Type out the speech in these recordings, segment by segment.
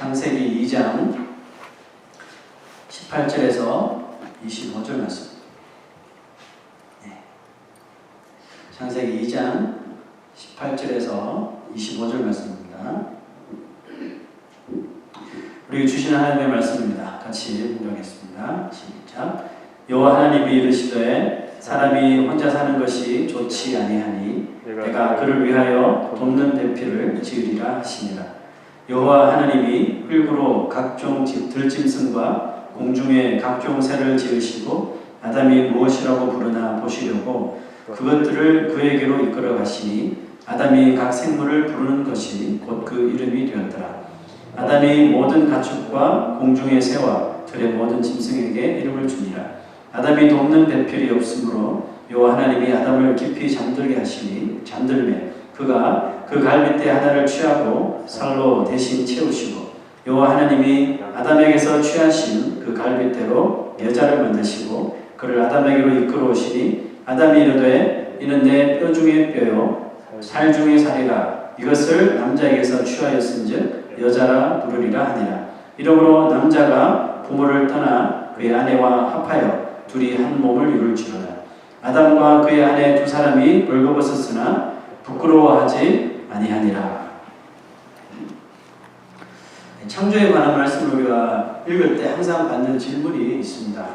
창세기 2장 18절에서 25절 말씀. 창세기 2장 18절에서 25절 말씀입니다. 우리 주시는 하나님의 말씀입니다. 같이 공부하겠습니다. 시작. 여호와 하나님이 이르시되 사람이 혼자 사는 것이 좋지 아니하니 내가 그를 위하여 돕는 배필을 지으리라 하시니라. 여호와 하나님이 흙으로 각종 들짐승과 공중의 각종 새를 지으시고 아담이 무엇이라고 부르나 보시려고 그것들을 그에게로 이끌어 가시니 아담이 각 생물을 부르는 것이 곧 그 이름이 되었더라. 아담이 모든 가축과 공중의 새와 들의 모든 짐승에게 이름을 주니라. 아담이 돕는 배필이 없으므로 여호와 하나님이 아담을 깊이 잠들게 하시니 잠들매 그가 그 갈빗대 하나를 취하고 살로 대신 채우시고 여호와 하나님이 아담에게서 취하신 그 갈빗대로 여자를 만드시고 그를 아담에게로 이끌어 오시니 아담이 이르되 이는 내 뼈 중에 뼈요 살 중에 살이라. 이것을 남자에게서 취하였은즉 여자라 부르리라 하니라. 이러므로 남자가 부모를 떠나 그의 아내와 합하여 둘이 한 몸을 이룰지로다. 아담과 그의 아내 두 사람이 벌거벗었으나 부끄러워하지 아니하니라. 창조에 관한 말씀을 우리가 읽을 때 항상 받는 질문이 있습니다.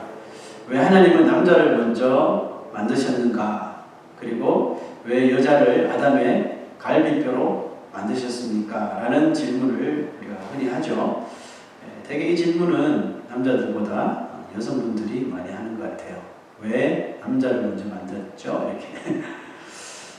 왜 하나님은 남자를 먼저 만드셨는가? 그리고 왜 여자를 아담의 갈빗뼈로 만드셨습니까? 라는 질문을 우리가 흔히 하죠. 대개 이 질문은 남자들보다 여성분들이 많이 하는 것 같아요. 왜 남자를 먼저 만들었죠? 이렇게.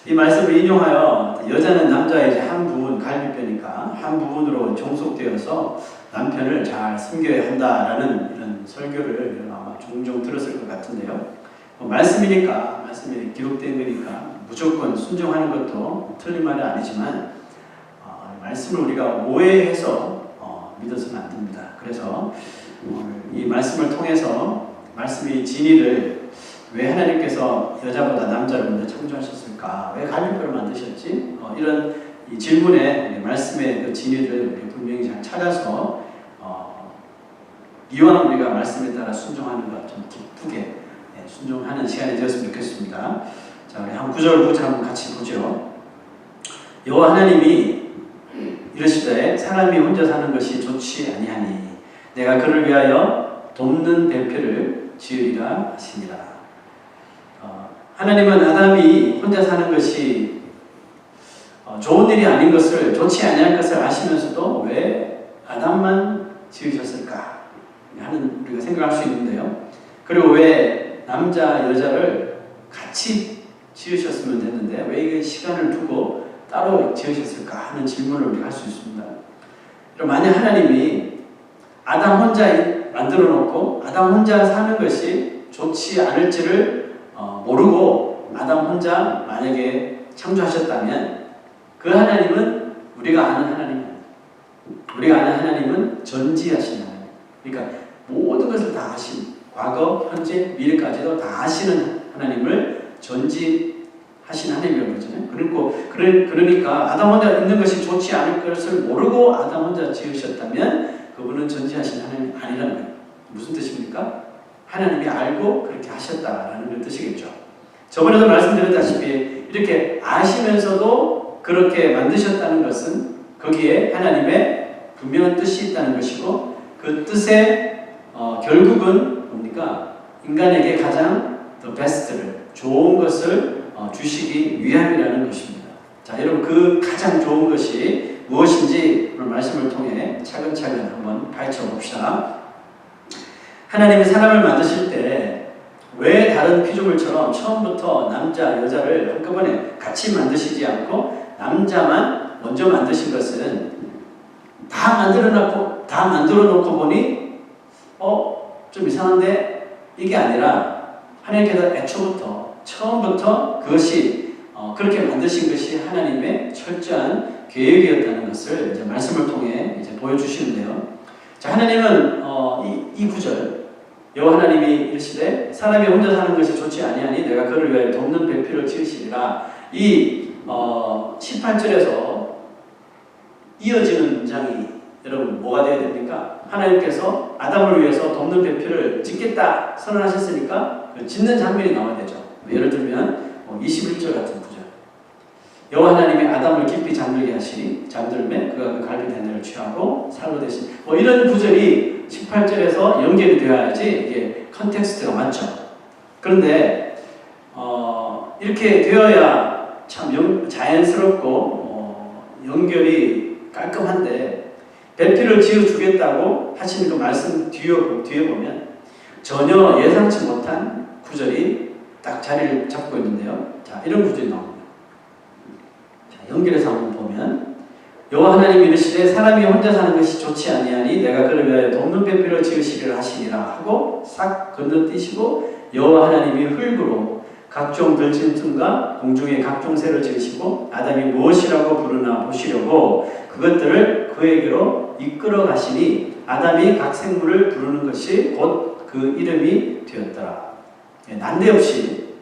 이 말씀을 인용하여 여자는 남자의 이제 한 부분, 갈빗뼈니까 한 부분으로 종속되어서 남편을 잘 섬겨야 한다라는 이런 설교를 아마 종종 들었을 것 같은데요. 말씀이니까, 말씀이 기록된 거니까 무조건 순종하는 것도 틀린 말이 아니지만 말씀을 우리가 오해해서 믿어서는 안 됩니다. 그래서 이 말씀을 통해서 말씀이 진리를 왜 하나님께서 여자보다 남자를 먼저 창조하셨을까? 왜 갈빗뼈를 만드셨지? 이런 이 질문에 말씀의 그 진리를 분명히 잘 찾아서 이왕 우리가 말씀에 따라 순종하는 것 좀 기쁘게 순종하는 시간이 되었으면 좋겠습니다. 자, 우리 한 구절 한번 같이 보죠. 여호와 하나님이 이르시되 사람이 혼자 사는 것이 좋지 아니하니 내가 그를 위하여 돕는 배필을 지으리라 하시니라. 하나님은 아담이 혼자 사는 것이 좋은 일이 아닌 것을, 좋지 아니할 것을 아시면서도 왜 아담만 지으셨을까 하는 우리가 생각할 수 있는데요. 그리고 왜 남자 여자를 같이 지으셨으면 됐는데 왜 이게 시간을 두고 따로 지으셨을까 하는 질문을 우리가 할 수 있습니다. 그럼 만약 하나님이 아담 혼자 만들어 놓고 아담 혼자 사는 것이 좋지 않을지를 모르고 아담 혼자 만약에 창조하셨다면 그 하나님은 우리가 아는 하나님은 전지하신 하나님. 그러니까 모든 것을 다 아신, 과거, 현재, 미래까지도 다 아시는 하나님을 전지하신 하나님이라고 그러잖아요. 그러니까 아담 혼자 있는 것이 좋지 않을 것을 모르고 아담 혼자 지으셨다면 그분은 전지하신 하나님 아니라는 거예요. 무슨 뜻입니까? 하나님이 알고 그렇게 하셨다라는 뜻이겠죠. 저번에도 말씀드렸다시피 이렇게 아시면서도 그렇게 만드셨다는 것은 거기에 하나님의 분명한 뜻이 있다는 것이고 그 뜻의 결국은 뭡니까? 인간에게 가장 the best를, 좋은 것을 주시기 위함이라는 것입니다. 자, 여러분 그 가장 좋은 것이 무엇인지 오늘 말씀을 통해 차근차근 한번 파헤쳐 봅시다. 하나님이 사람을 만드실 때 왜 다른 피조물처럼 처음부터 남자, 여자를 한꺼번에 같이 만드시지 않고 남자만 먼저 만드신 것은 다 만들어 놓고 보니 좀 이상한데 이게 아니라 하나님께서 애초부터 처음부터 그것이 그렇게 만드신 것이 하나님의 철저한 계획이었다는 것을 이제 말씀을 통해 이제 보여주시는데요. 자, 하나님은 이 구절 여호와 하나님이 이르시되 사람이 혼자 사는 것이 좋지 아니하니 내가 그를 위하여 돕는 배필을 지으시리라. 이 18절에서 이어지는 문장이 여러분 뭐가 되어야 됩니까? 하나님께서 아담을 위해서 돕는 배필을 짓겠다 선언하셨으니까 그 짓는 장면이 나와야 되죠. 예를 들면 21절 같은 구절. 여호와 하나님이 아담을 깊이 잠들게 하시니 잠들매 그가 그 갈비 대뇌를 취하고 살로 대신 이런 구절이 18절에서 연결이 되어야지 이게 컨텍스트가 맞죠. 그런데 이렇게 되어야 참 자연스럽고 연결이 깔끔한데 배필을 지어주겠다고 하시는 그 말씀 뒤에 보면 전혀 예상치 못한 구절이 딱 자리를 잡고 있는데요. 자, 이런 구절이 나옵니다. 자, 연결해서 한번 보면 여호와 하나님이 이르시되 사람이 혼자 사는 것이 좋지 아니하니 내가 그를 위하여 돕는 배필을 지으시리라 하시니라 하고 싹 건너뛰시고 여호와 하나님이 흙으로 각종 들짐승과 공중의 각종 새를 지으시고 아담이 무엇이라고 부르나 보시려고 그것들을 그에게로 이끌어 가시니 아담이 각 생물을 부르는 것이 곧 그 이름이 되었더라. 난데없이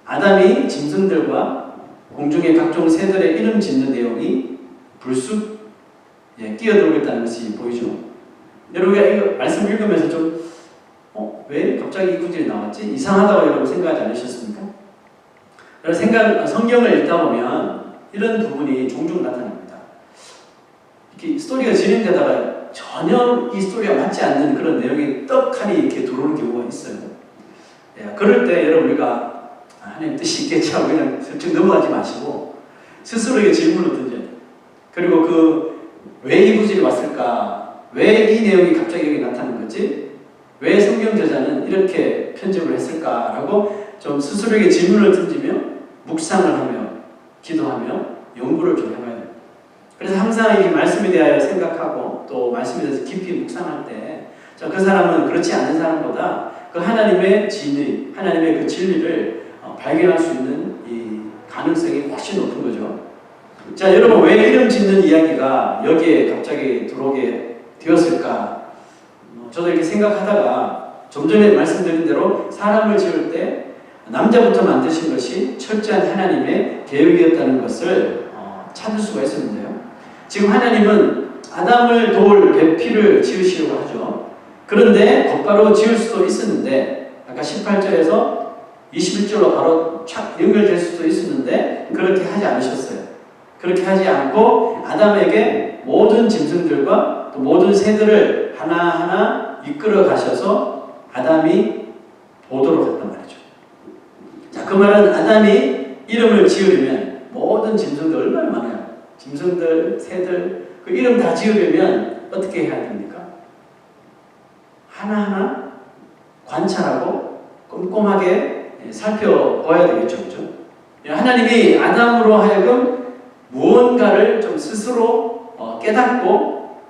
아담이 짐승들과 공중의 각종 새들의 이름 짓는 내용이 불쑥 끼어들고 있다는 것이 보이죠. 여러분 이거 말씀 읽으면서 좀 왜 갑자기 이 구절이 나왔지? 이상하다고 여러분 생각하지 않으셨습니까? 여러분 성경을 읽다 보면 이런 부분이 종종 나타납니다. 이렇게 스토리가 진행되다가 전혀 이 스토리가 맞지 않는 그런 내용이 떡하니 이렇게 들어오는 경우가 있어요. 그럴 때 여러분 우리가 하나님 뜻이 있겠지 하고 그냥 슬쩍 넘어가지 마시고 스스로에게 질문을 던져야 돼요. 그리고 왜 이 구절이 왔을까? 왜 이 내용이 갑자기 여기 나타난 거지? 왜 성경 저자는 이렇게 편집을 했을까라고 좀 스스로에게 질문을 던지며 묵상을 하며 기도하며 연구를 좀 해봐야 됩니다. 그래서 항상 이렇게 말씀에 대하여 생각하고 또 말씀에 대해서 깊이 묵상할 때 그 사람은 그렇지 않은 사람보다 그 하나님의 진리, 하나님의 그 진리를 발견할 수 있는 이 가능성이 훨씬 높은 거죠. 자, 여러분 왜 이름 짓는 이야기가 여기에 갑자기 들어오게 되었을까? 저도 이렇게 생각하다가 좀 전에 말씀드린 대로 사람을 지을 때 남자부터 만드신 것이 철저한 하나님의 계획이었다는 것을 찾을 수가 있었는데요. 지금 하나님은 아담을 도울 배필을 지으시려고 하죠. 그런데 곧바로 지을 수도 있었는데 아까 18절에서 21절로 바로 착 연결될 수도 있었는데 그렇게 하지 않으셨어요. 그렇게 하지 않고 아담에게 모든 짐승들과 또 모든 새들을 하나하나 이끌어 가셔서 아담이 보도록 했단 말이죠. 자, 그 말은 아담이 이름을 지으려면 모든 짐승들 얼마나 많아요. 짐승들, 새들 그 이름 다 지으려면 어떻게 해야 됩니까? 하나하나 관찰하고 꼼꼼하게 살펴봐야 되겠죠. 그렇죠? 하나님이 아담으로 하여금 무언가를 좀 스스로 깨닫고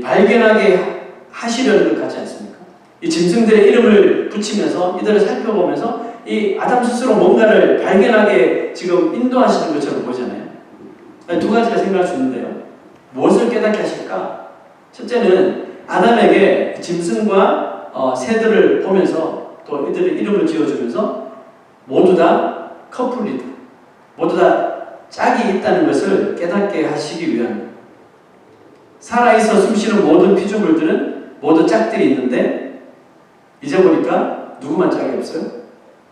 발견하게 하시려는 것 같지 않습니까? 이 짐승들의 이름을 붙이면서 이들을 살펴보면서 이 아담 스스로 뭔가를 발견하게 지금 인도하시는 것처럼 보이잖아요. 두 가지를 생각할 수 있는데요. 무엇을 깨닫게 하실까? 첫째는 아담에게 짐승과 새들을 보면서 또 이들의 이름을 지어주면서 모두 다 커플이다. 모두 다 짝이 있다는 것을 깨닫게 하시기 위한 살아있어 숨쉬는 모든 피조물들은 모두 짝들이 있는데 이제 보니까 누구만 짝이 없어요?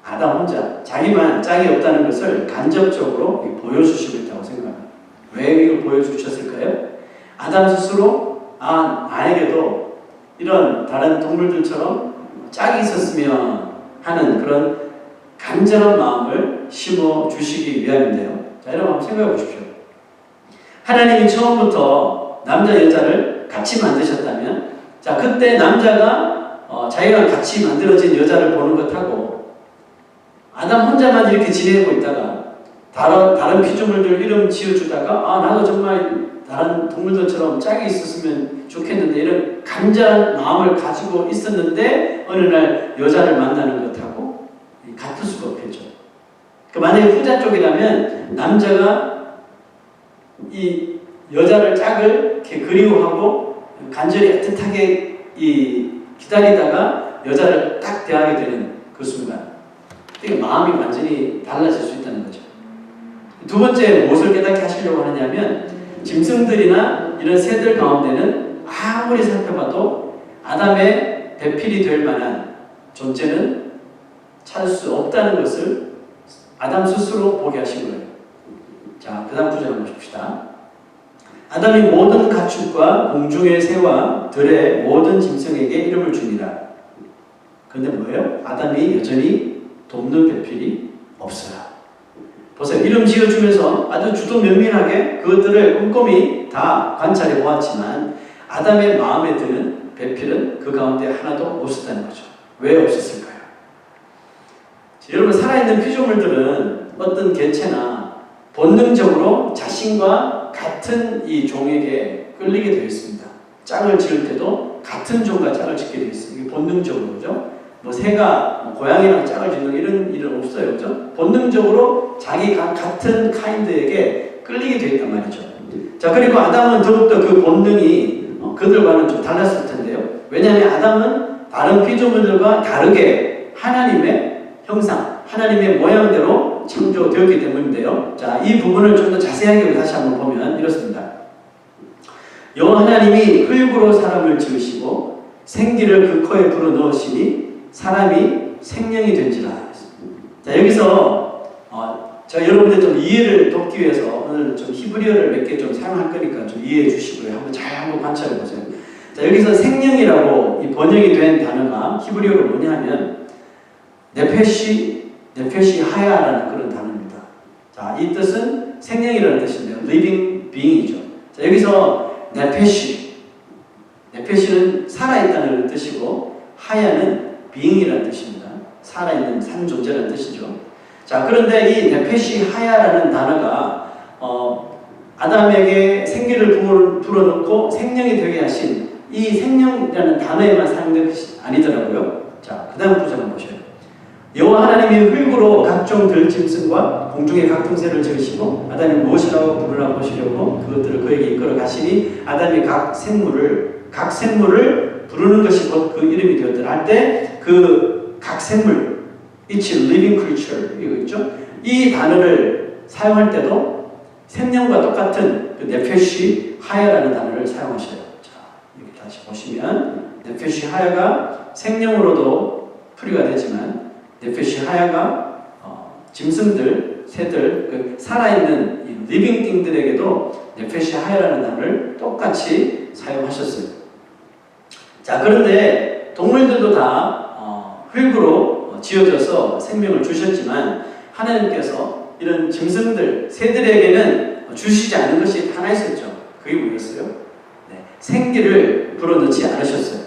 아담 혼자 자기만 짝이 없다는 것을 간접적으로 보여주시고 있다고 생각합니다. 왜 이걸 보여주셨을까요? 아담 스스로 나에게도 이런 다른 동물들처럼 짝이 있었으면 하는 그런 간절한 마음을 심어주시기 위함인데요. 자, 여러분 한번 생각해 보십시오. 하나님이 처음부터 남자 여자를 같이 만드셨다면 자, 그때 남자가 자기랑 같이 만들어진 여자를 보는 것하고 아담 혼자만 이렇게 지내고 있다가 다른 피조물들 이름 지어주다가 나도 정말 다른 동물들처럼 짝이 있었으면 좋겠는데 이런 간절한 마음을 가지고 있었는데 어느 날 여자를 만나는 것하고 같을 수가 없겠죠. 만약에 후자 쪽이라면 남자가 이 여자를 짝을 이렇게 그리워하고 간절히 애틋하게 기다리다가 여자를 딱 대하게 되는 그 순간 마음이 완전히 달라질 수 있다는 거죠. 두 번째 무엇을 깨닫게 하시려고 하느냐면 짐승들이나 이런 새들 가운데는 아무리 살펴봐도 아담의 배필이 될 만한 존재는 찾을 수 없다는 것을 아담 스스로 보게 하신 거예요. 자, 그 다음 구절을 보십시다. 아담이 모든 가축과 공중의 새와 들의 모든 짐승에게 이름을 줍니다. 그런데 뭐예요? 아담이 여전히 돕는 배필이 없어요. 보세요. 이름 지어주면서 아주 주도 면밀하게 그것들을 꼼꼼히 다 관찰해 보았지만 아담의 마음에 드는 배필은 그 가운데 하나도 없었다는 거죠. 왜 없었을까요? 여러분, 살아있는 피조물들은 어떤 개체나 본능적으로 자신과 같은 이 종에게 끌리게 되어 있습니다. 짝을 지을 때도 같은 종과 짝을 짓게 되어 있습니다. 이게 본능적으로, 그죠? 뭐 새가 고양이랑 짝을 짓는 이런 일은 없어요, 그죠? 본능적으로 자기가 같은 카인드에게 끌리게 되어 있단 말이죠. 자, 그리고 아담은 더욱더 그 본능이 그들과는 좀 달랐을 텐데요. 왜냐하면 아담은 다른 피조물들과 다르게 하나님의 형상, 하나님의 모양대로 창조되었기 때문인데요. 자, 이 부분을 좀 더 자세하게 다시 한번 보면 이렇습니다. 여호와 하나님이 흙으로 사람을 지으시고 생기를 그 코에 불어넣으시니 사람이 생명이 된지라. 자, 여기서 제가 여러분들 좀 이해를 돕기 위해서 오늘 좀 히브리어를 몇 개 좀 사용할 거니까 좀 이해해 주시고요. 한번 관찰해 보세요. 자, 여기서 생명이라고 이 번역이 된 단어가 히브리어로 뭐냐면 네페시 하야라는 그런 단어입니다. 자, 이 뜻은 생명이라는 뜻인데요. living being이죠. 자, 여기서 네페시는 살아있다는 뜻이고 하야는 being이라는 뜻입니다. 살아있는 산 존재라는 뜻이죠. 자, 그런데 이 네페시 하야라는 단어가 아담에게 생기를 불어넣고 생명이 되게 하신 이 생명이라는 단어에만 사용된 것이 아니더라고요. 자, 그 다음 구절 한번 보셔요. 여호와 하나님이 흙으로 각종 들짐승과 공중의 각종 새를 지으시고 아담이 무엇이라고 부르라 보시려고 그것들을 그에게 이끌어 가시니 아담이 각 생물을 부르는 것이 곧 그 이름이 되었더라 할 때 그 각 생물, each living creature 이거 있죠? 이 단어를 사용할 때도 생명과 똑같은 그 네페시 하야라는 단어를 사용하셔요. 자, 이렇게 다시 보시면 네페시 하야가 생명으로도 풀이가 되지만 네페시 하야가 짐승들, 새들, 그 살아있는 이 리빙 띵들에게도 네페시 하야라는 단어를 똑같이 사용하셨어요. 자, 그런데 동물들도 다 흙으로 지어져서 생명을 주셨지만 하나님께서 이런 짐승들, 새들에게는 주시지 않은 것이 하나 있었죠. 그게 뭐였어요? 네, 생기를 불어넣지 않으셨어요.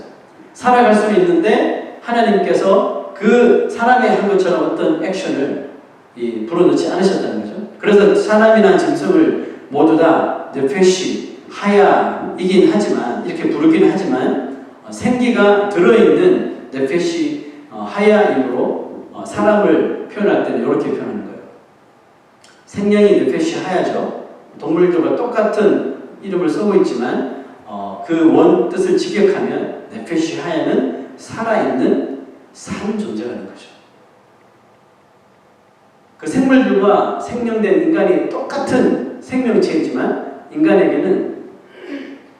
살아갈 수는 있는데 하나님께서 그 사람이 한 것처럼 어떤 액션을 불어넣지 않으셨다는 거죠. 그래서 사람이나 짐승을 모두 다 네페시, 하야이긴 하지만 이렇게 부르긴 하지만 생기가 들어있는 네페시 하야임으로 사람을 표현할 때는 이렇게 표현하는 거예요. 생명이 네페시 하야죠. 동물들과 똑같은 이름을 쓰고 있지만 그 원 뜻을 직역하면 네페시 하야는 살아있는 산 존재가 되는 거죠. 그 생물들과 생명된 인간이 똑같은 생명체이지만 인간에게는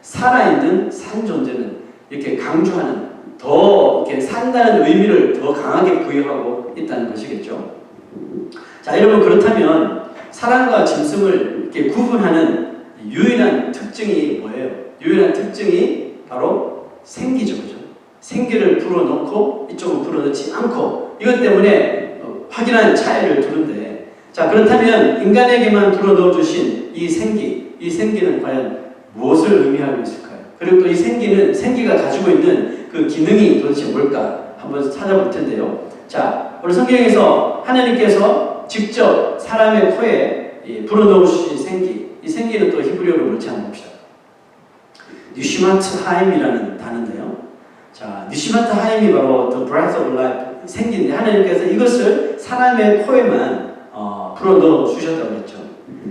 살아있는 산 존재는 이렇게 강조하는 더 이렇게 산다는 의미를 더 강하게 부여하고 있다는 것이겠죠. 자, 여러분, 그렇다면 사람과 짐승을 이렇게 구분하는 유일한 특징이 뭐예요? 유일한 특징이 바로 생기죠, 그죠? 생기를 불어넣고 이쪽은 불어넣지 않고 이것 때문에 확연한 차이를 두는데, 자, 그렇다면 인간에게만 불어넣어 주신 이 생기는 과연 무엇을 의미하고 있을까요? 그리고 또 이 생기가 가지고 있는 그 기능이 도대체 뭘까? 한번 찾아볼 텐데요. 자, 오늘 성경에서 하나님께서 직접 사람의 코에 불어넣어 주신 생기, 이 생기는 또 히브리어로 뭘지 한번 봅시다. 뉴시마트 하임이라는 단어인데요. 자, 뉴시마트 하임이 바로 the breath of life, 생기인데 하나님께서 이것을 사람의 코에만 불어넣어 주셨다고 했죠.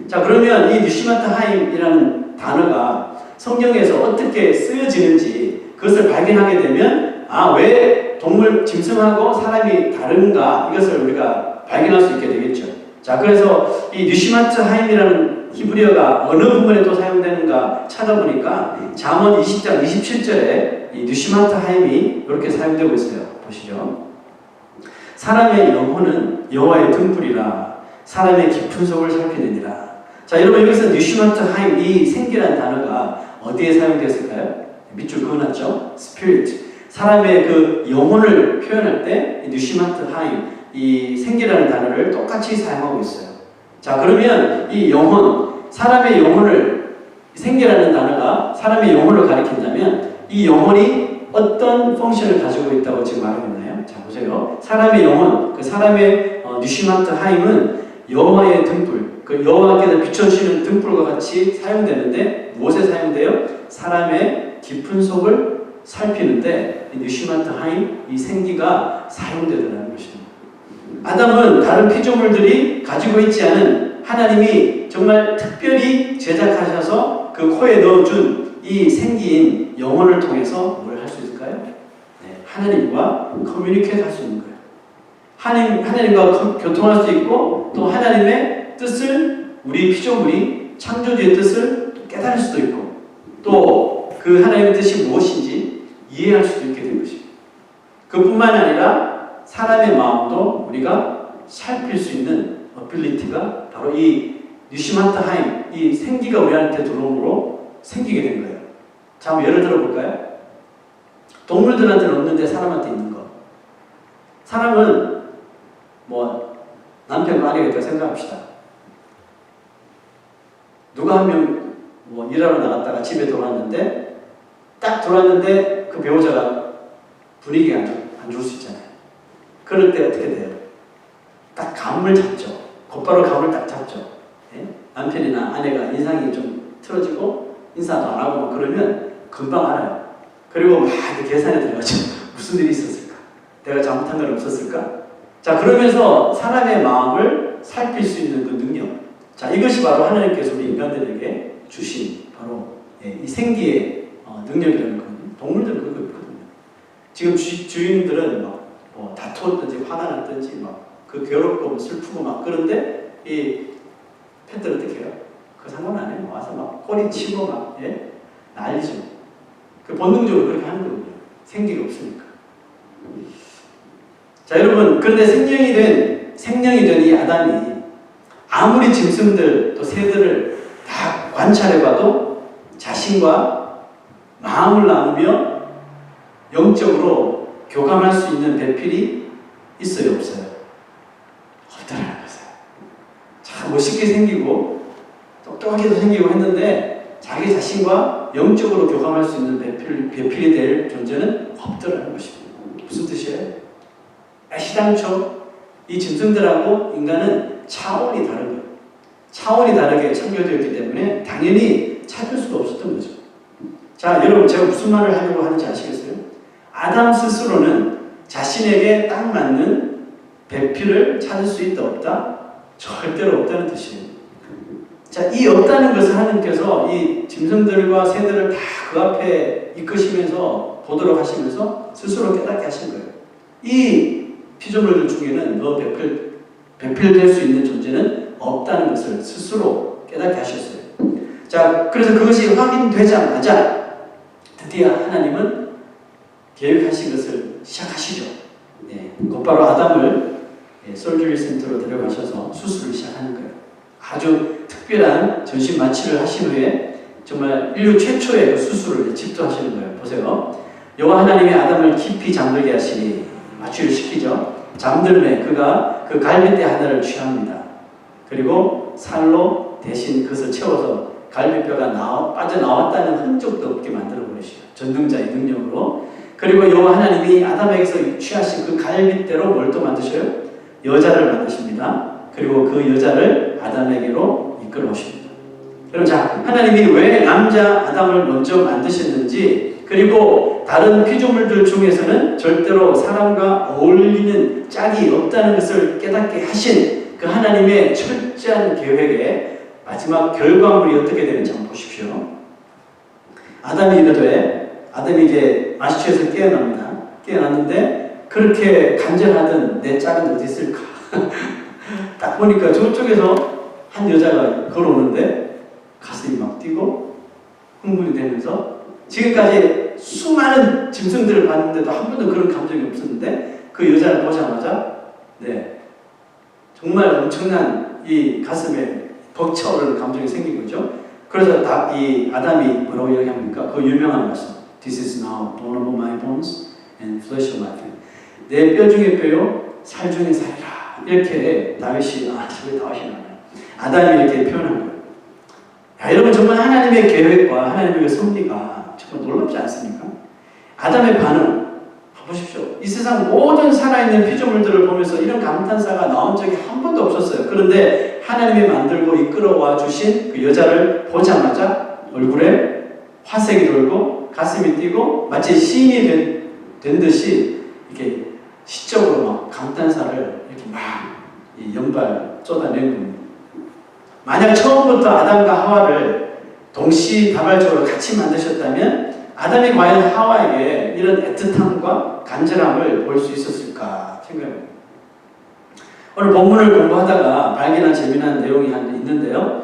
자, 그러면 이 뉴시마트 하임이라는 단어가 성경에서 어떻게 쓰여지는지 그것을 발견하게 되면 왜 동물, 짐승하고 사람이 다른가 이것을 우리가 발견할 수 있게 되겠죠. 자, 그래서 이 뉴시마트 하임이라는 히브리어가 어느 부분에 또 사용되는가 있는가 찾아보니까 잠언 20장 27절에 이 뉴시마트 하임이 이렇게 사용되고 있어요. 보시죠. 사람의 영혼은 여호와의 등불이라 사람의 깊은 속을 살피느니라. 자, 여러분 여기서 뉴시마트 하임 이 생기라는 단어가 어디에 사용되었을까요? 밑줄 그어놨죠? 스피릿. 사람의 그 영혼을 표현할 때 뉴시마트 하임 이 생기라는 단어를 똑같이 사용하고 있어요. 자, 그러면 이 영혼, 사람의 영혼을 생기라는 단어가 사람의 영혼을 가리킨다면 이 영혼이 어떤 펑션을 가지고 있다고 지금 말하고 있나요? 자, 보세요. 사람의 영혼, 그 사람의 뉴시마트 하임은 여호와의 등불, 그 여호와께서 비춰주시는 등불과 같이 사용되는데 무엇에 사용돼요? 사람의 깊은 속을 살피는데 이 뉴시마트 하임, 이 생기가 사용되더라는 것입니다. 아담은 다른 피조물들이 가지고 있지 않은 하나님이 정말 특별히 제작하셔서 그 코에 넣어준 이 생기인 영혼을 통해서 뭘 할 수 있을까요? 네, 하나님과 커뮤니케이트 할 수 있는 거예요. 하나님과 교통할 수 있고 또 하나님의 뜻을 우리 피조물이 창조주의 뜻을 깨달을 수도 있고 또 그 하나님의 뜻이 무엇인지 이해할 수도 있게 된 것입니다. 그뿐만 아니라 사람의 마음도 우리가 살필 수 있는 어빌리티가 바로 이 뉴시마트 하임, 이 생기가 우리한테 들어옴으로 생기게 된 거예요. 자, 한번 예를 들어 볼까요? 동물들한테는 없는데 사람한테 있는 거. 사람은 뭐 남편과 아내가 있다고 생각합시다. 누가 한 명 뭐 일하러 나갔다가 집에 돌아왔는데 딱 돌아왔는데 그 배우자가 분위기가 안 좋을 수 있잖아요. 그럴 때 어떻게 돼요? 딱 감을 잡죠. 곧바로 감을 딱 잡죠. 예? 남편이나 아내가 인상이 좀 틀어지고 인사도 안 하고 그러면 금방 알아요. 그리고 막 계산에 들어가죠. 무슨 일이 있었을까? 내가 잘못한 건 없었을까? 자, 그러면서 사람의 마음을 살필 수 있는 그 능력. 자, 이것이 바로 하나님께서 우리 인간들에게 주신 바로 이 생기의 능력이라는 거거든요. 동물들은 그런 거 있거든요. 지금 주인들은 막 뭐 다투었든지 화가 났든지 막 그 괴롭고 슬프고 막 그런데 이 펫들 어떻게 해요? 그 상관 안 해요. 와서 막 꼬리 치고 막 난리죠. 그 본능적으로 그렇게 하는 거거든요. 생기가 없으니까. 자, 여러분, 그런데 생명이 된 이 아담이 아무리 짐승들 또 새들을 다 관찰해봐도 자신과 마음을 나누며 영적으로 교감할 수 있는 배필이 있어요, 없어요? 없더라는 거예요. 참 멋있게 생기고 똑똑하게도 생기고 했는데 자기 자신과 영적으로 교감할 수 있는 배필이 될 존재는 없더라는 것입니다. 무슨 뜻이에요? 애시당초 이 짐승들하고 인간은 차원이 다른 거예요. 차원이 다르게 창조되었기 때문에 당연히 찾을 수가 없었던 거죠. 자, 여러분 제가 무슨 말을 하려고 하는지 아시겠어요? 아담 스스로는 자신에게 딱 맞는 배필을 찾을 수 있다 없다? 절대로 없다는 뜻이에요. 자, 이 없다는 것을 하나님께서 이 짐승들과 새들을 다 그 앞에 이끄시면서 보도록 하시면서 스스로 깨닫게 하신 거예요. 이 피조물들 중에는 너 배필될 수 있는 존재는 없다는 것을 스스로 깨닫게 하셨어요. 자, 그래서 그것이 확인되자마자 드디어 하나님은 계획하신 것을 시작하시죠. 곧바로 아담을 솔저리 센터로 데려가셔서 수술을 시작하는 거예요. 아주 특별한 전신 마취를 하신 후에 정말 인류 최초의 그 수술을 집도하시는 거예요. 보세요. 여호와 하나님이 아담을 깊이 잠들게 하시니 마취를 시키죠. 잠들매 그가 그 갈빗대 하나를 취합니다. 그리고 살로 대신 그것을 채워서 갈빗뼈가 빠져나왔다는 흔적도 없게 만들어 버리시죠. 전능자의 능력으로. 그리고 여호와 하나님이 아담에게서 취하신 그 갈빗대로 뭘 또 만드셔요? 여자를 만드십니다. 그리고 그 여자를 아담에게로 이끌어 오십니다. 그럼 자, 하나님이 왜 남자 아담을 먼저 만드셨는지, 그리고 다른 피조물들 중에서는 절대로 사람과 어울리는 짝이 없다는 것을 깨닫게 하신 그 하나님의 철저한 계획의 마지막 결과물이 어떻게 되는지 한번 보십시오. 아담이 이르되, 아담이 이제 마취에서 깨어납니다. 깨어났는데 그렇게 간절하던 내 짝은 어디 있을까? 딱 보니까 저쪽에서 한 여자가 걸어오는데 가슴이 막 뛰고 흥분이 되면서 지금까지 수많은 짐승들을 봤는데도 한 번도 그런 감정이 없었는데 그 여자를 보자마자 네 정말 엄청난 이 가슴에 벅차오르는 감정이 생긴 거죠. 그래서 이 아담이 뭐라고 이야기합니까? 그 유명한 말씀 This is now bone of my bones and flesh of my flesh. 내 뼈 중에 뼈요 살 중에 살이라. 이렇게 다윗이 저게 다윗이 나와요. 아담이 이렇게 표현한 거예요. 야, 여러분 정말 하나님의 계획과 하나님의 섭리가 정말 놀랍지 않습니까? 아담의 반응 보십시오. 이 세상 모든 살아있는 피조물들을 보면서 이런 감탄사가 나온 적이 한 번도 없었어요. 그런데 하나님이 만들고 이끌어와 주신 그 여자를 보자마자 얼굴에 화색이 돌고 가슴이 뛰고 마치 시인이 된 듯이 이렇게 시적으로 막 감탄사를 이렇게 막 이 연발 쏟아낸 겁니다. 만약 처음부터 아담과 하와를 동시다발적으로 같이 만드셨다면 아담이 과연 하와에게 이런 애틋함과 간절함을 볼 수 있었을까 생각합니다. 오늘 본문을 공부하다가 발견한 재미난 내용이 있는데요.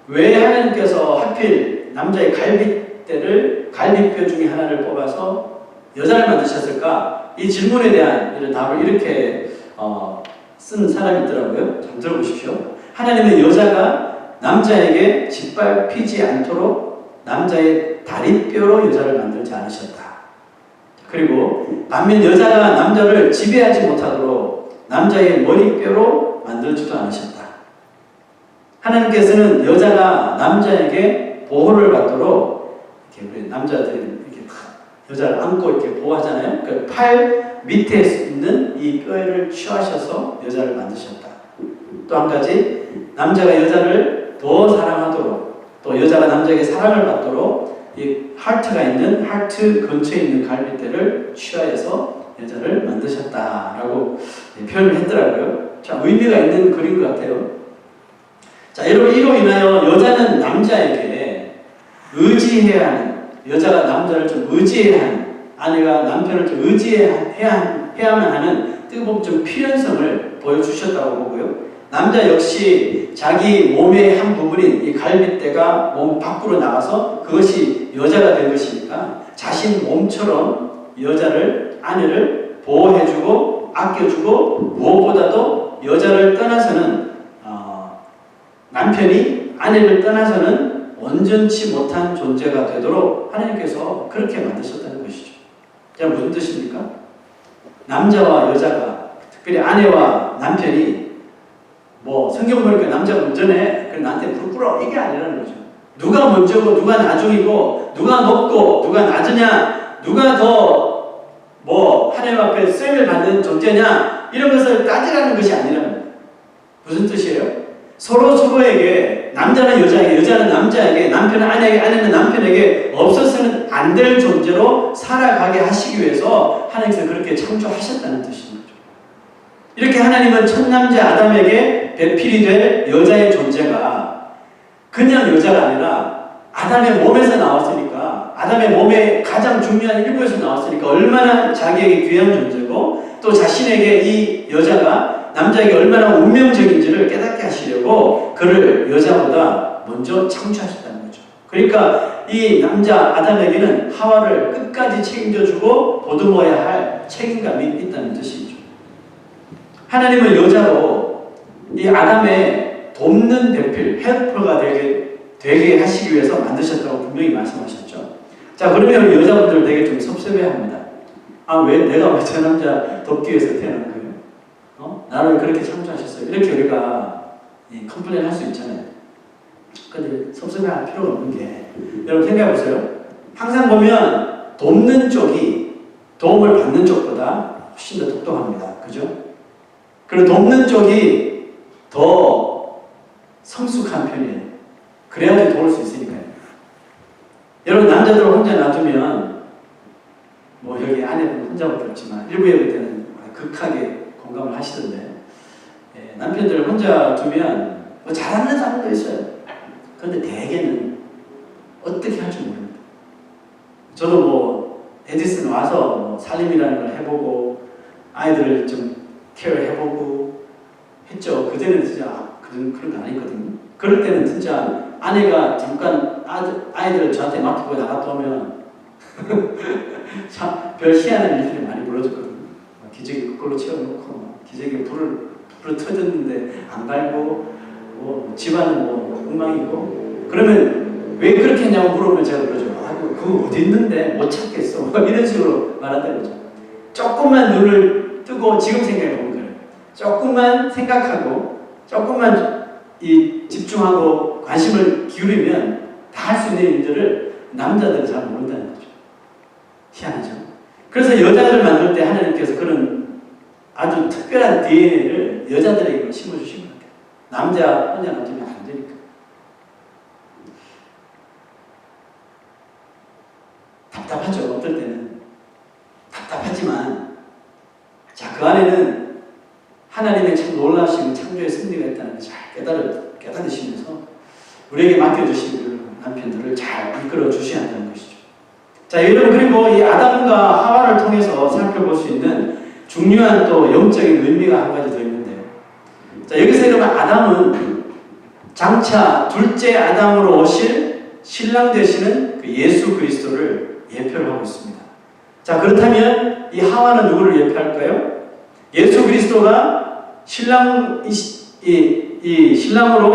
왜 하나님께서 하필 남자의 갈비뼈 중에 하나를 뽑아서 여자를 만드셨을까? 이 질문에 대한 이런 답을 이렇게 쓴 사람이 있더라고요. 잘 들어보십시오. 하나님은 여자가 남자에게 짓밟히지 않도록 남자의 다리뼈로 여자를 만들지 않으셨다. 그리고 반면 여자가 남자를 지배하지 못하도록 남자의 머리뼈로 만들지도 않으셨다. 하나님께서는 여자가 남자에게 보호를 받도록 이렇게 우리 남자들이 이렇게 여자를 안고 이렇게 보호하잖아요. 그 팔 밑에 있는 이 뼈를 취하셔서 여자를 만드셨다. 또 한 가지 남자가 여자를 더 사랑하도록 또 여자가 남자에게 사랑을 받도록 이 하트가 있는 하트 근처에 있는 갈비뼈를 취하여서 여자를 만드셨다라고 표현을 했더라고요. 자, 의미가 있는 그림 것 같아요. 자, 여러분 이로 인하여 여자는 남자에게 의지해야 하는 여자가 남자를 좀 의지해야 하는 아내가 남편을 좀 의지해야만 하는 뜨거운 좀 필연성을 보여주셨다고 보고요. 남자 역시 자기 몸의 한 부분인 이 갈빗대가 몸 밖으로 나가서 그것이 여자가 된 것이니까 자신 몸처럼 여자를 아내를 보호해주고 아껴주고 무엇보다도 여자를 떠나서는 남편이 아내를 떠나서는 온전치 못한 존재가 되도록 하나님께서 그렇게 만드셨다는 것이죠. 자, 무슨 뜻입니까? 남자와 여자가 특별히 아내와 남편이 성경 보니까 남자가 먼저네 그래 나한테 무릎 꿇어 이게 아니라는 거죠. 누가 먼저고 누가 나중이고 누가 높고 누가 낮으냐 누가 더 하나님 앞에 쓰임을 받는 존재냐 이런 것을 따지라는 것이 아니라는 거예요. 무슨 뜻이에요? 서로에게 남자는 여자에게 여자는 남자에게 남편은 아내에게 아내는 남편에게 없어서는 안 될 존재로 살아가게 하시기 위해서 하나님께서 그렇게 창조하셨다는 뜻인 거죠. 이렇게 하나님은 첫 남자 아담에게 배필이 될 여자의 존재가 그냥 여자가 아니라 아담의 몸에서 나왔으니까 아담의 몸의 가장 중요한 일부에서 나왔으니까 얼마나 자기에게 귀한 존재고 또 자신에게 이 여자가 남자에게 얼마나 운명적인지를 깨닫게 하시려고 그를 여자보다 먼저 창조하셨다는 거죠. 그러니까 이 남자 아담에게는 하와를 끝까지 책임져주고 보듬어야 할 책임감이 있다는 뜻이죠. 하나님은 여자로 이 아담의 돕는 배필, 헬퍼가 되게 하시기 위해서 만드셨다고 분명히 말씀하셨죠. 자, 그러면 여자분들 되게 좀 섭섭해합니다. 내가 왜 저 남자 돕기 위해서 태어난 거예요? 나를 그렇게 창조하셨어요. 이렇게 우리가 컴플레인 할 수 있잖아요. 근데 섭섭해할 필요가 없는 게 여러분 생각해보세요. 항상 보면 돕는 쪽이 도움을 받는 쪽보다 훨씬 더 똑똑합니다. 그죠? 그리고 돕는 쪽이 더 성숙한 편이에요. 그래야지 도울 수 있으니까요. 여러분 남자들 혼자 놔두면 여기 아내분 혼자밖에 없지만 일부 예배 때는 극하게 공감을 하시던데 남편들 혼자 두면 잘하는 사람도 있어요. 그런데 대개는 어떻게 할지 모릅니다. 저도 에디슨 와서 살림이라는 걸 해보고 아이들을 좀 케어해보고 했죠. 그때는 진짜 그런 거 아니거든요. 그럴 때는 진짜 아내가 잠깐 아이들을 저한테 맡기고 나갔다 오면 참 별 희한한 일들이 많이 벌어졌거든요. 기저귀 그걸로 채워놓고 기저귀 불을 터졌는데 안 갈고 집안은 엉망이고 그러면 왜 그렇게 했냐고 물어보면 제가 그러죠. 그거 어디 있는데 못 찾겠어. 이런 식으로 말한다는 거죠. 조금만 눈을 뜨고 지금 생각해 보면 그래요. 조금만 생각하고 조금만 집중하고 관심을 기울이면 다 할 수 있는 일들을 남자들은 잘 모른다는 거죠. 희한하죠. 그래서 여자를 만들 때 하나님께서 그런 아주 특별한 DNA를 여자들에게 심어주신 것 같아요. 남자 혼자 만지면 안 되니까. 답답하죠. 어떨 때는. 답답하지만 자, 그 안에는 하나님의 참 놀라우신 창조의 승리가 있다는 걸 잘 깨달으시면서 우리에게 맡겨주신 그 남편들을 잘 이끌어 주셔야 한다는 것이죠. 자, 여러분, 그리고 이 아담과 하와를 통해서 살펴볼 수 있는 중요한 또 영적인 의미가 한 가지 더 있는데요. 자, 여기서 여러분, 아담은 장차 둘째 아담으로 오실 신랑 되시는 그 예수 그리스도를 예표를 하고 있습니다. 자, 그렇다면 이 하와는 누구를 예표할까요? 예수 그리스도가 신랑으로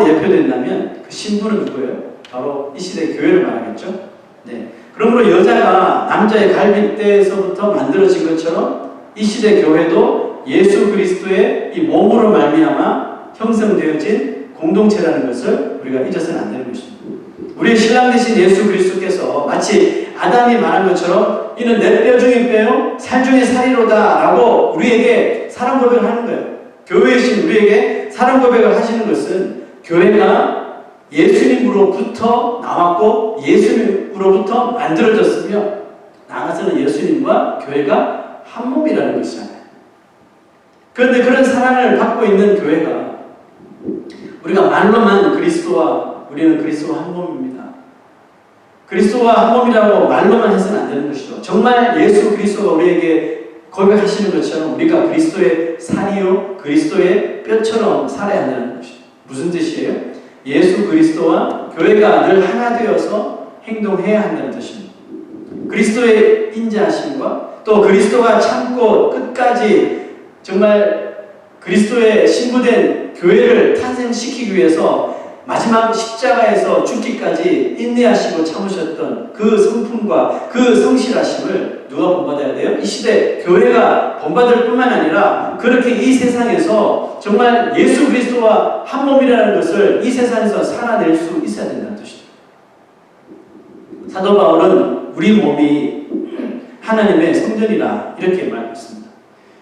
예표된다면 그 신부는 누구예요? 바로 이 시대의 교회를 말하겠죠. 네. 그러므로 여자가 남자의 갈빗대에서부터 만들어진 것처럼 이 시대 교회도 예수 그리스도의 이 몸으로 말미암아 형성되어진 공동체라는 것을 우리가 잊어서는 안 되는 것입니다. 우리의 신랑 되신 예수 그리스도께서 마치 아담이 말한 것처럼 이는 내 뼈 중에 뼈요 살 중에 살이로다 라고 우리에게 사랑 고백을 하는 거예요. 교회이신 우리에게 사랑 고백을 하시는 것은 교회가 예수님으로부터 나왔고 예수님으로부터 만들어졌으며 나아가서는 예수님과 교회가 한 몸이라는 것이잖아요. 그런데 그런 사랑을 받고 있는 교회가 우리가 말로만 우리는 그리스도와 한 몸입니다. 그리스도와 한 몸이라고 말로만 해서는 안 되는 것이죠. 정말 예수 그리스도가 우리에게 고백하시는 것처럼 우리가 그리스도의 살이요 그리스도의 뼈처럼 살아야 한다는 것이죠. 무슨 뜻이에요? 예수 그리스도와 교회가 늘 하나 되어서 행동해야 한다는 뜻입니다. 그리스도의 인자하심과 또 그리스도가 참고 끝까지 정말 그리스도의 신부된 교회를 탄생시키기 위해서 마지막 십자가에서 죽기까지 인내하시고 참으셨던 그 성품과 그 성실하심을 누가 본받아야 돼요? 이 시대 교회가 본받을 뿐만 아니라 그렇게 이 세상에서 정말 예수 그리스도와 한 몸이라는 것을 이 세상에서 살아낼 수 있어야 된다는 뜻이죠. 사도 바울은 우리 몸이 하나님의 성전이라 이렇게 말했습니다.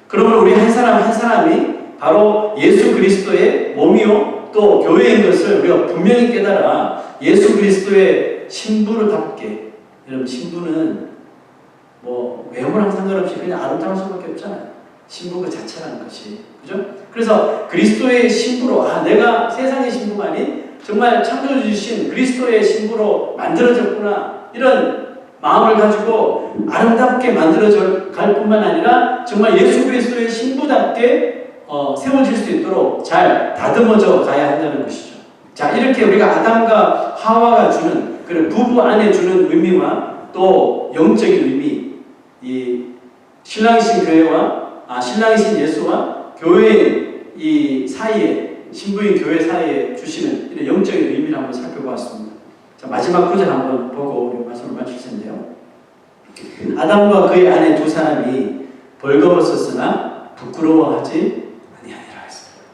그러므로 우리 한 사람 한 사람이 바로 예수 그리스도의 몸이요 또 교회인 것을 우리가 분명히 깨달아 예수 그리스도의 신부를답게, 여러분 신부는 뭐 외모랑 상관없이 그냥 아름다울 수밖에 없잖아요. 신부 그 자체라는 것이, 그죠? 그래서 그리스도의 신부로 내가 세상의 신부가 아닌 정말 창조주신 그리스도의 신부로 만들어졌구나 이런 마음을 가지고 아름답게 만들어져 갈 뿐만 아니라 정말 예수 그리스도의 신부답게 세워질 수 있도록 잘 다듬어져 가야 한다는 것이죠. 자, 이렇게 우리가 아담과 하와가 주는 그런 부부 안에 주는 의미와 또 영적인 의미, 이 신랑이신 교회와 신랑이신 예수와 교회의 이 사이에 신부인 교회 사이에 주시는 이런 영적인 의미를 한번 살펴보았습니다. 자, 마지막 구절 한번 보고 우리 말씀을 마칠 텐데요. 아담과 그의 아내 두 사람이 벌거벗었으나 부끄러워하지 아니하니라 했습니다.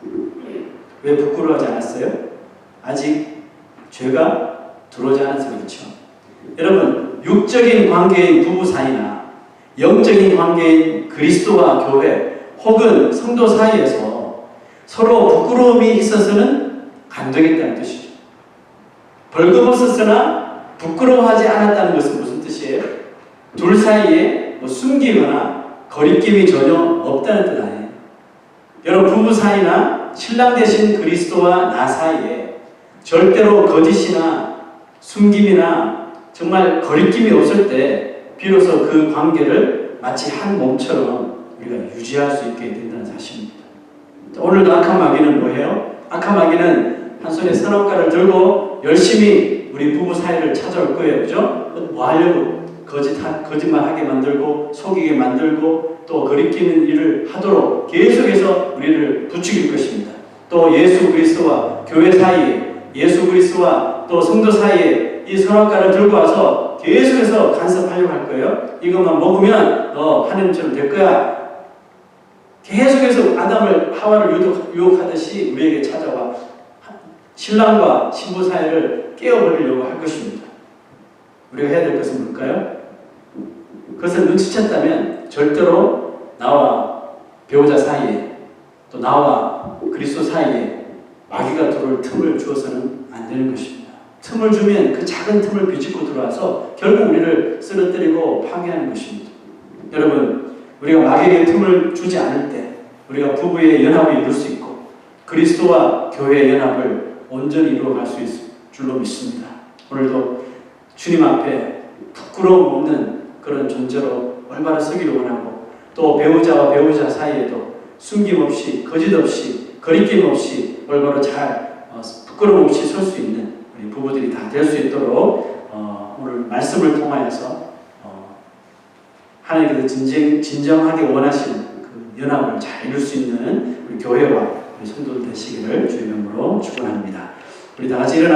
왜 부끄러워하지 않았어요? 아직 죄가 들어오지 않아서 그렇죠. 여러분, 육적인 관계인 부부 사이나 영적인 관계인 그리스도와 교회 혹은 성도 사이에서 서로 부끄러움이 있어서는 안 되겠다는 뜻이죠. 벌거벗었으나 부끄러워하지 않았다는 것은 무슨 뜻이에요? 둘 사이에 숨기거나 거리낌이 전혀 없다는 뜻 아니에요. 여러분, 부부 사이나 신랑 되신 그리스도와 나 사이에 절대로 거짓이나 숨김이나 정말 거리낌이 없을 때 비로소 그 관계를 마치 한 몸처럼 우리가 유지할 수 있게 된다는 사실입니다. 오늘도 악한 마귀는 뭐예요? 악한 마귀는 한 손에 선악과를 들고 열심히 우리 부부 사이를 찾아올 거예요. 그죠? 뭐 하려고 거짓말하게 만들고 속이게 만들고 또 거리끼는 일을 하도록 계속해서 우리를 부추길 것입니다. 또 예수 그리스도와 교회 사이에 예수 그리스도와 또 성도 사이에 이 선악과를 들고 와서 계속해서 간섭하려고 할 거예요. 이것만 먹으면 너 하나님처럼 될 거야. 계속해서 아담을 하와를 유혹하듯이 우리에게 찾아와 신랑과 신부 사이를 깨어버리려고 할 것입니다. 우리가 해야 될 것은 뭘까요? 그것을 눈치챘다면 절대로 나와 배우자 사이에 또 나와 그리스도 사이에 마귀가 들어올 틈을 주어서는 안 되는 것입니다. 틈을 주면 그 작은 틈을 비집고 들어와서 결국 우리를 쓰러뜨리고 파괴하는 것입니다. 여러분, 우리가 마귀에게 틈을 주지 않을 때 우리가 부부의 연합을 이룰 수 있고 그리스도와 교회의 연합을 온전히 이루어갈 수 있을 줄로 믿습니다. 오늘도 주님 앞에 부끄러움 없는 그런 존재로 올바로 서기를 원하고 또 배우자와 배우자 사이에도 숨김없이 거짓 없이 거리낌 없이 올바로 잘 부끄러움 없이 설 수 있는 우리 부부들이 다 될 수 있도록 오늘 말씀을 통하여서 하나님께서 진정하게 원하시는 그 연합을 잘 이룰 수 있는 우리 교회와 우리 성도들 되시기를 주의 이름으로 축원합니다. 우리 다 같이 일어나